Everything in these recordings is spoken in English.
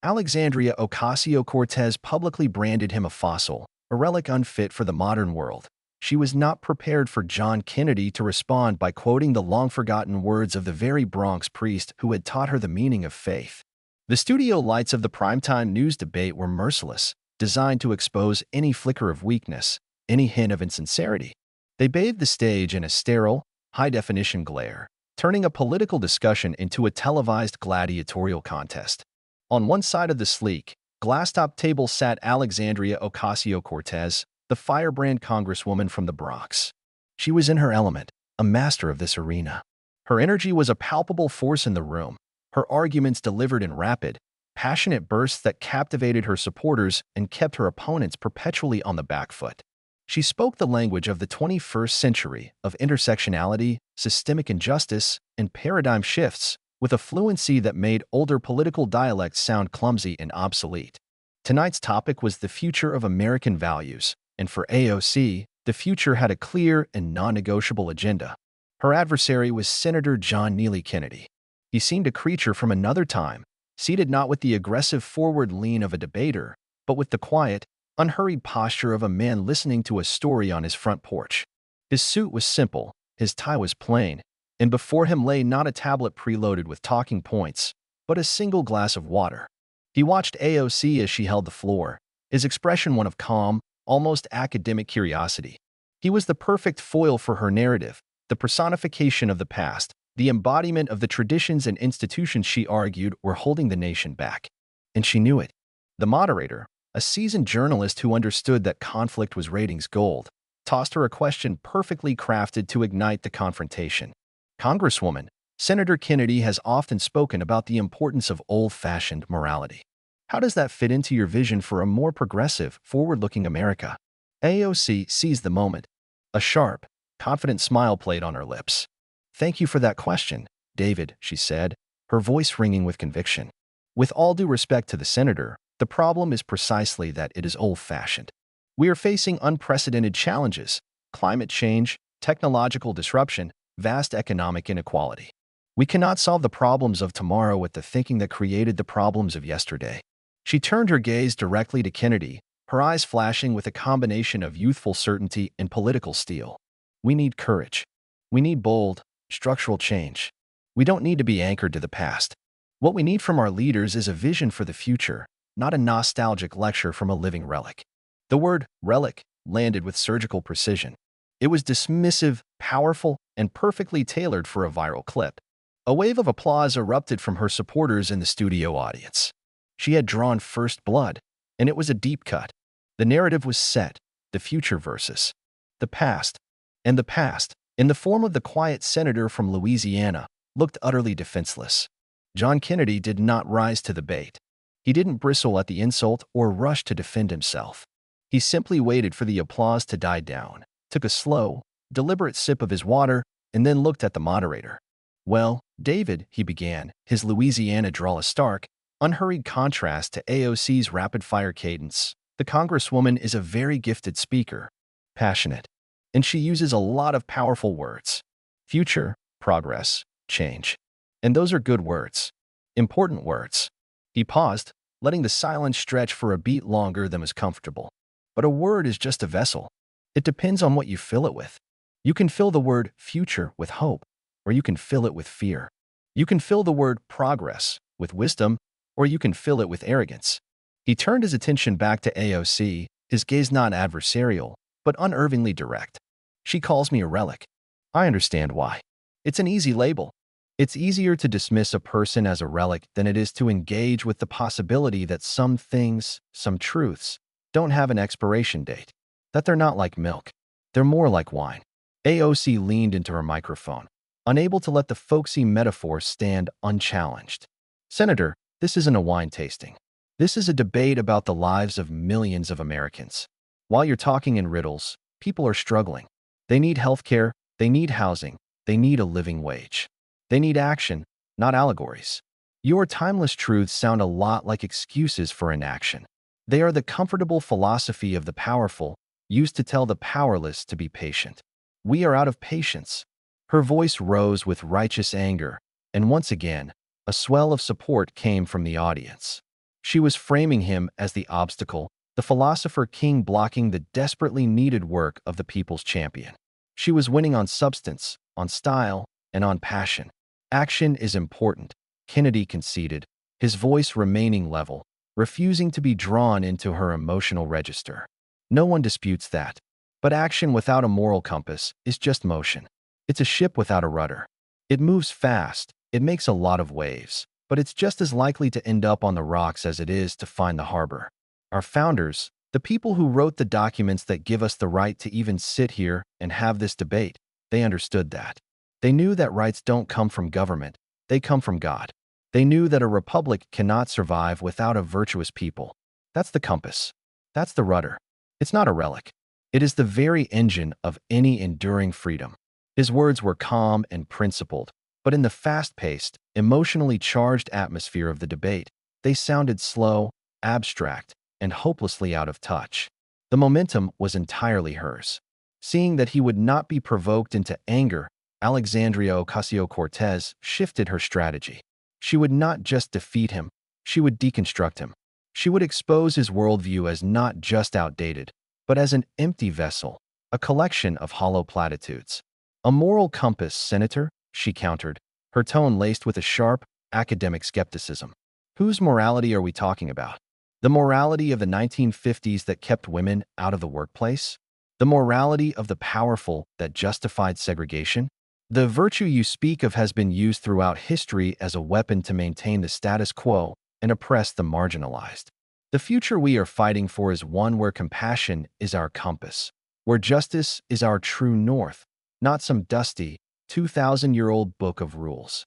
Alexandria Ocasio-Cortez publicly branded him a fossil, a relic unfit for the modern world. She was not prepared for John Kennedy to respond by quoting the long-forgotten words of the very Bronx priest who had taught her the meaning of faith. The studio lights of the primetime news debate were merciless, designed to expose any flicker of weakness, any hint of insincerity. They bathed the stage in a sterile, high-definition glare, turning a political discussion into a televised gladiatorial contest. On one side of the sleek, glass-top table sat Alexandria Ocasio-Cortez, the firebrand congresswoman from the Bronx. She was in her element, a master of this arena. Her energy was a palpable force in the room, her arguments delivered in rapid, passionate bursts that captivated her supporters and kept her opponents perpetually on the back foot. She spoke the language of the 21st century of intersectionality, systemic injustice, and paradigm shifts, with a fluency that made older political dialects sound clumsy and obsolete. Tonight's topic was the future of American values, and for AOC, the future had a clear and non-negotiable agenda. Her adversary was Senator John Neely Kennedy. He seemed a creature from another time, seated not with the aggressive forward lean of a debater, but with the quiet, unhurried posture of a man listening to a story on his front porch. His suit was simple, his tie was plain, and before him lay not a tablet preloaded with talking points, but a single glass of water. He watched AOC as she held the floor, his expression one of calm, almost academic curiosity. He was the perfect foil for her narrative, the personification of the past, the embodiment of the traditions and institutions she argued were holding the nation back. And she knew it. The moderator, a seasoned journalist who understood that conflict was ratings gold, tossed her a question perfectly crafted to ignite the confrontation. Congresswoman, Senator Kennedy has often spoken about the importance of old-fashioned morality. How does that fit into your vision for a more progressive, forward-looking America? AOC seized the moment. A sharp, confident smile played on her lips. "Thank you for that question, David," she said, her voice ringing with conviction. "With all due respect to the senator, the problem is precisely that it is old-fashioned. We are facing unprecedented challenges: climate change, technological disruption, vast economic inequality. We cannot solve the problems of tomorrow with the thinking that created the problems of yesterday." She turned her gaze directly to Kennedy, her eyes flashing with a combination of youthful certainty and political steel. "We need courage. We need bold, structural change. We don't need to be anchored to the past. What we need from our leaders is a vision for the future, not a nostalgic lecture from a living relic." The word relic landed with surgical precision. It was dismissive, powerful, and perfectly tailored for a viral clip. A wave of applause erupted from her supporters in the studio audience. She had drawn first blood, and it was a deep cut. The narrative was set, the future versus the past. And the past, in the form of the quiet senator from Louisiana, looked utterly defenseless. John Kennedy did not rise to the bait. He didn't bristle at the insult or rush to defend himself. He simply waited for the applause to die down, took a slow, deliberate sip of his water, and then looked at the moderator. "Well, David," he began, his Louisiana drawl a stark, unhurried contrast to AOC's rapid-fire cadence. "The Congresswoman is a very gifted speaker, passionate, and she uses a lot of powerful words. Future, progress, change. And those are good words. Important words." He paused, letting the silence stretch for a beat longer than was comfortable. "But a word is just a vessel. It depends on what you fill it with. You can fill the word future with hope, or you can fill it with fear. You can fill the word progress with wisdom, or you can fill it with arrogance." He turned his attention back to AOC, his gaze not adversarial, but unervingly direct. "She calls me a relic. I understand why. It's an easy label. It's easier to dismiss a person as a relic than it is to engage with the possibility that some things, some truths, don't have an expiration date, that they're not like milk. They're more like wine." AOC leaned into her microphone, unable to let the folksy metaphor stand unchallenged. "Senator, this isn't a wine tasting. This is a debate about the lives of millions of Americans. While you're talking in riddles, people are struggling. They need health care, they need housing, they need a living wage. They need action, not allegories. Your timeless truths sound a lot like excuses for inaction. They are the comfortable philosophy of the powerful, used to tell the powerless to be patient. We are out of patience." Her voice rose with righteous anger, and once again, a swell of support came from the audience. She was framing him as the obstacle, the philosopher king blocking the desperately needed work of the people's champion. She was winning on substance, on style, and on passion. Action is important, Kennedy conceded, his voice remaining level, refusing to be drawn into her emotional register. No one disputes that. But action without a moral compass is just motion. It's a ship without a rudder. It moves fast, it makes a lot of waves, but it's just as likely to end up on the rocks as it is to find the harbor. Our founders, the people who wrote the documents that give us the right to even sit here and have this debate, they understood that. They knew that rights don't come from government, they come from God. They knew that a republic cannot survive without a virtuous people. That's the compass. That's the rudder. It's not a relic. It is the very engine of any enduring freedom. His words were calm and principled, but in the fast-paced, emotionally charged atmosphere of the debate, they sounded slow, abstract, and hopelessly out of touch. The momentum was entirely hers. Seeing that he would not be provoked into anger, Alexandria Ocasio-Cortez shifted her strategy. She would not just defeat him, she would deconstruct him. She would expose his worldview as not just outdated, but as an empty vessel, a collection of hollow platitudes. A moral compass, Senator, she countered, her tone laced with a sharp, academic skepticism. Whose morality are we talking about? The morality of the 1950s that kept women out of the workplace? The morality of the powerful that justified segregation? The virtue you speak of has been used throughout history as a weapon to maintain the status quo and oppress the marginalized. The future we are fighting for is one where compassion is our compass, where justice is our true north, not some dusty, 2,000-year-old book of rules.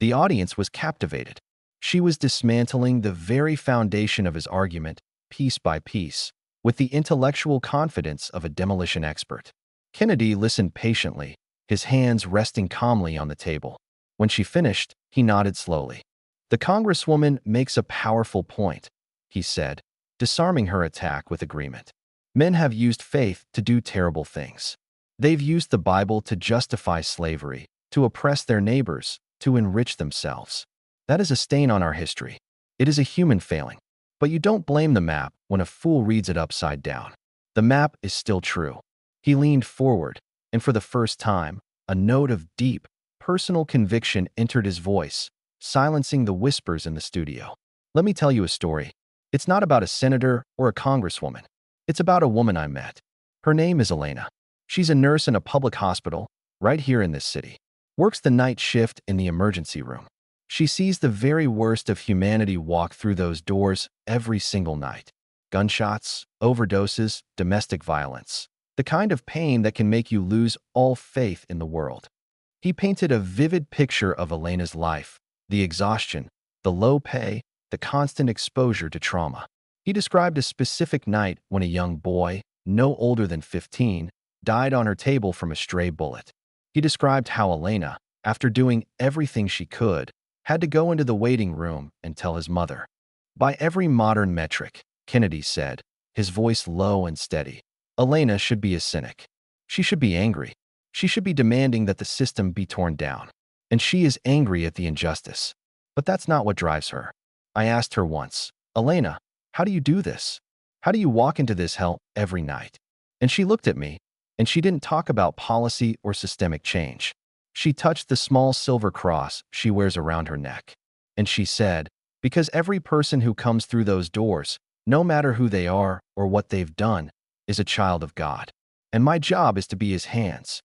The audience was captivated. She was dismantling the very foundation of his argument, piece by piece, with the intellectual confidence of a demolition expert. Kennedy listened patiently, his hands resting calmly on the table. When she finished, he nodded slowly. "The Congresswoman makes a powerful point," he said, disarming her attack with agreement. "Men have used faith to do terrible things. They've used the Bible to justify slavery, to oppress their neighbors, to enrich themselves. That is a stain on our history. It is a human failing. But you don't blame the map when a fool reads it upside down. The map is still true." He leaned forward, and for the first time, a note of deep, personal conviction entered his voice, silencing the whispers in the studio. "Let me tell you a story. It's not about a senator or a congresswoman. It's about a woman I met. Her name is Elena. She's a nurse in a public hospital, right here in this city. Works the night shift in the emergency room. She sees the very worst of humanity walk through those doors every single night. Gunshots, overdoses, domestic violence. The kind of pain that can make you lose all faith in the world." He painted a vivid picture of Elena's life, the exhaustion, the low pay, the constant exposure to trauma. He described a specific night when a young boy, no older than 15, died on her table from a stray bullet. He described how Elena, after doing everything she could, had to go into the waiting room and tell his mother. "By every modern metric," Kennedy said, his voice low and steady, "Elena should be a cynic. She should be angry. She should be demanding that the system be torn down. And she is angry at the injustice. But that's not what drives her. I asked her once, 'Elena, how do you do this? How do you walk into this hell every night?' And she looked at me, and she didn't talk about policy or systemic change. She touched the small silver cross she wears around her neck. And she said, 'Because every person who comes through those doors, no matter who they are or what they've done, is a child of God. And my job is to be his hands.'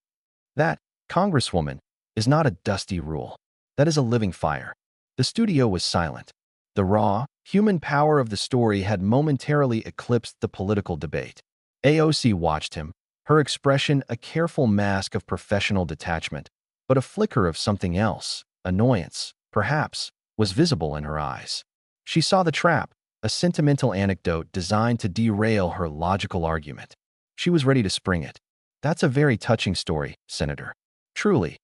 That, Congresswoman, is not a dusty rule. That is a living fire." The studio was silent. The raw, human power of the story had momentarily eclipsed the political debate. AOC watched him, her expression a careful mask of professional detachment, but a flicker of something else, annoyance, perhaps, was visible in her eyes. She saw the trap, a sentimental anecdote designed to derail her logical argument. She was ready to spring it. "That's a very touching story, Senator. Truly."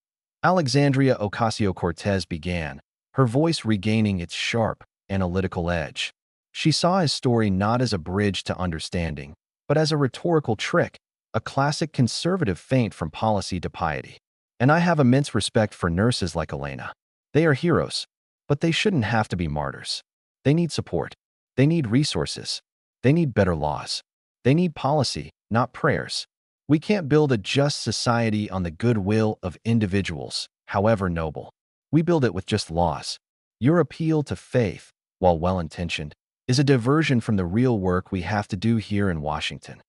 Alexandria Ocasio-Cortez began, her voice regaining its sharp, analytical edge. She saw his story not as a bridge to understanding, but as a rhetorical trick, a classic conservative feint from policy to piety. "And I have immense respect for nurses like Elena. They are heroes, but they shouldn't have to be martyrs. They need support. They need resources. They need better laws. They need policy, not prayers. We can't build a just society on the goodwill of individuals, however noble. We build it with just laws. Your appeal to faith, while well-intentioned, is a diversion from the real work we have to do here in Washington.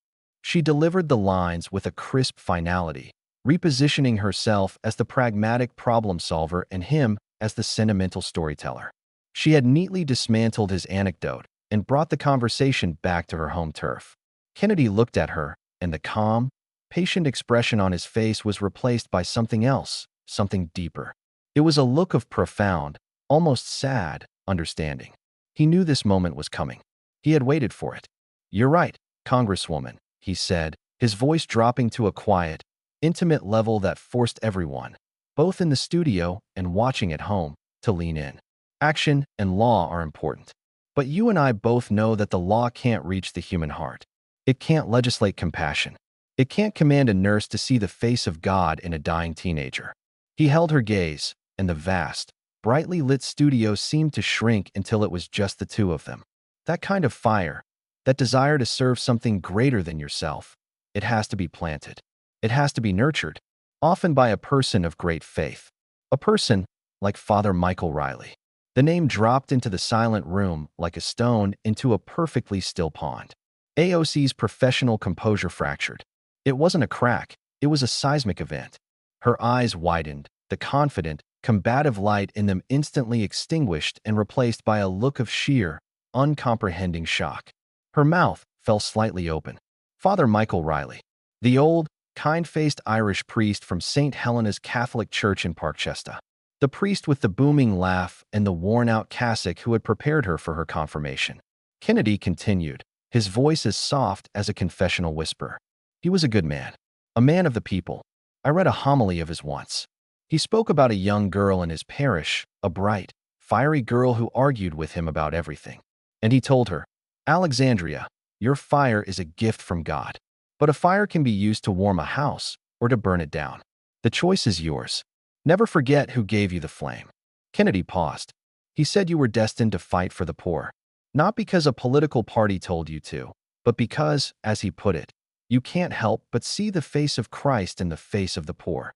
She delivered the lines with a crisp finality, repositioning herself as the pragmatic problem solver and him as the sentimental storyteller. She had neatly dismantled his anecdote and brought the conversation back to her home turf. Kennedy looked at her, and the calm, patient expression on his face was replaced by something else, something deeper. It was a look of profound, almost sad, understanding. He knew this moment was coming. He had waited for it. "You're right, Congresswoman," he said, his voice dropping to a quiet, intimate level that forced everyone, both in the studio and watching at home, to lean in. Action and law are important. But you and I both know that the law can't reach the human heart. It can't legislate compassion. It can't command a nurse to see the face of God in a dying teenager. He held her gaze, and the vast, brightly lit studio seemed to shrink until it was just the two of them. That kind of fire, that desire to serve something greater than yourself, it has to be planted. It has to be nurtured, often by a person of great faith. A person like Father Michael Riley. The name dropped into the silent room like a stone into a perfectly still pond. AOC's professional composure fractured. It wasn't a crack, it was a seismic event. Her eyes widened, the confident, combative light in them instantly extinguished and replaced by a look of sheer, uncomprehending shock. Her mouth fell slightly open. Father Michael Riley, the old, kind-faced Irish priest from St. Helena's Catholic Church in Parkchester. The priest with the booming laugh and the worn-out cassock who had prepared her for her confirmation. Kennedy continued, his voice as soft as a confessional whisper. He was a good man, a man of the people. I read a homily of his once. He spoke about a young girl in his parish, a bright, fiery girl who argued with him about everything. And he told her, "Alexandria, your fire is a gift from God. But a fire can be used to warm a house or to burn it down. The choice is yours. Never forget who gave you the flame." Kennedy paused. He said you were destined to fight for the poor. Not because a political party told you to, but because, as he put it, you can't help but see the face of Christ in the face of the poor.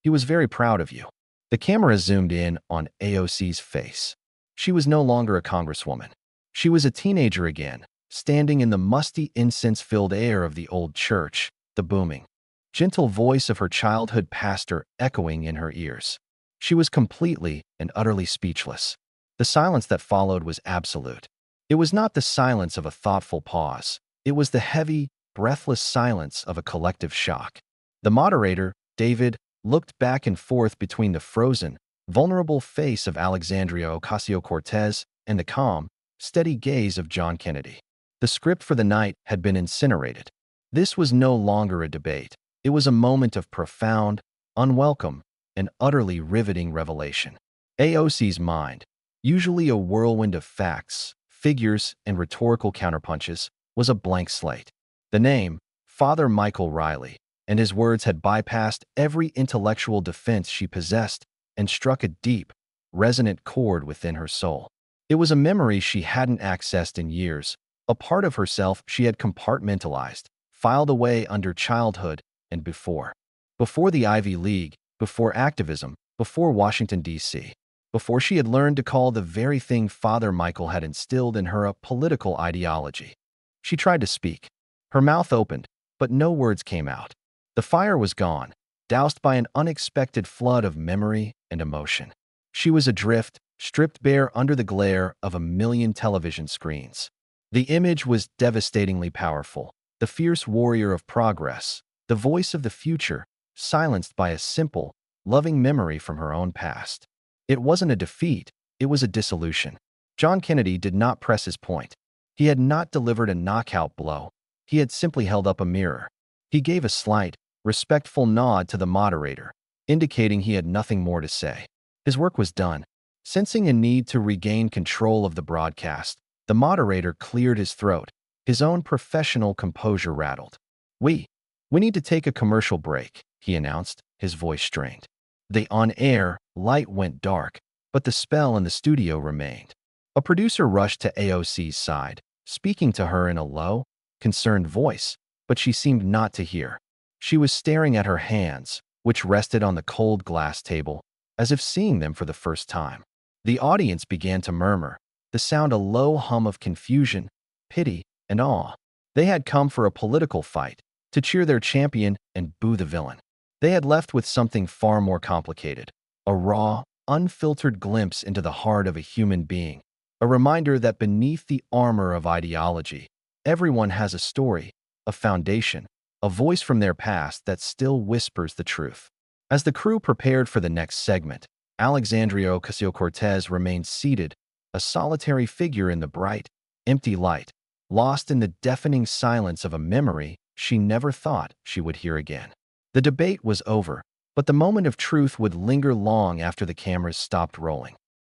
He was very proud of you. The camera zoomed in on AOC's face. She was no longer a congresswoman. She was a teenager again, standing in the musty incense-filled air of the old church, the booming, gentle voice of her childhood pastor echoing in her ears. She was completely and utterly speechless. The silence that followed was absolute. It was not the silence of a thoughtful pause. It was the heavy, breathless silence of a collective shock. The moderator, David, looked back and forth between the frozen, vulnerable face of Alexandria Ocasio-Cortez and the calm, steady gaze of John Kennedy. The script for the night had been incinerated. This was no longer a debate. It was a moment of profound, unwelcome, and utterly riveting revelation. AOC's mind, usually a whirlwind of facts, figures, and rhetorical counterpunches, was a blank slate. The name, Father Michael Riley, and his words had bypassed every intellectual defense she possessed and struck a deep, resonant chord within her soul. It was a memory she hadn't accessed in years, a part of herself she had compartmentalized, filed away under childhood and before. Before the Ivy League, before activism, before Washington, D.C., before she had learned to call the very thing Father Michael had instilled in her a political ideology. She tried to speak. Her mouth opened, but no words came out. The fire was gone, doused by an unexpected flood of memory and emotion. She was adrift, stripped bare under the glare of a million television screens. The image was devastatingly powerful, the fierce warrior of progress, the voice of the future, silenced by a simple, loving memory from her own past. It wasn't a defeat, it was a dissolution. John Kennedy did not press his point. He had not delivered a knockout blow. He had simply held up a mirror. He gave a slight, respectful nod to the moderator, indicating he had nothing more to say. His work was done. Sensing a need to regain control of the broadcast, the moderator cleared his throat, his own professional composure rattled. We need to take a commercial break," he announced, his voice strained. The on-air light went dark, but the spell in the studio remained. A producer rushed to AOC's side, speaking to her in a low, concerned voice, but she seemed not to hear. She was staring at her hands, which rested on the cold glass table, as if seeing them for the first time. The audience began to murmur, the sound a low hum of confusion, pity, and awe. They had come for a political fight, to cheer their champion and boo the villain. They had left with something far more complicated, a raw, unfiltered glimpse into the heart of a human being, a reminder that beneath the armor of ideology, everyone has a story, a foundation, a voice from their past that still whispers the truth. As the crew prepared for the next segment, Alexandria Ocasio-Cortez remained seated, a solitary figure in the bright, empty light, lost in the deafening silence of a memory she never thought she would hear again. The debate was over, but the moment of truth would linger long after the cameras stopped rolling.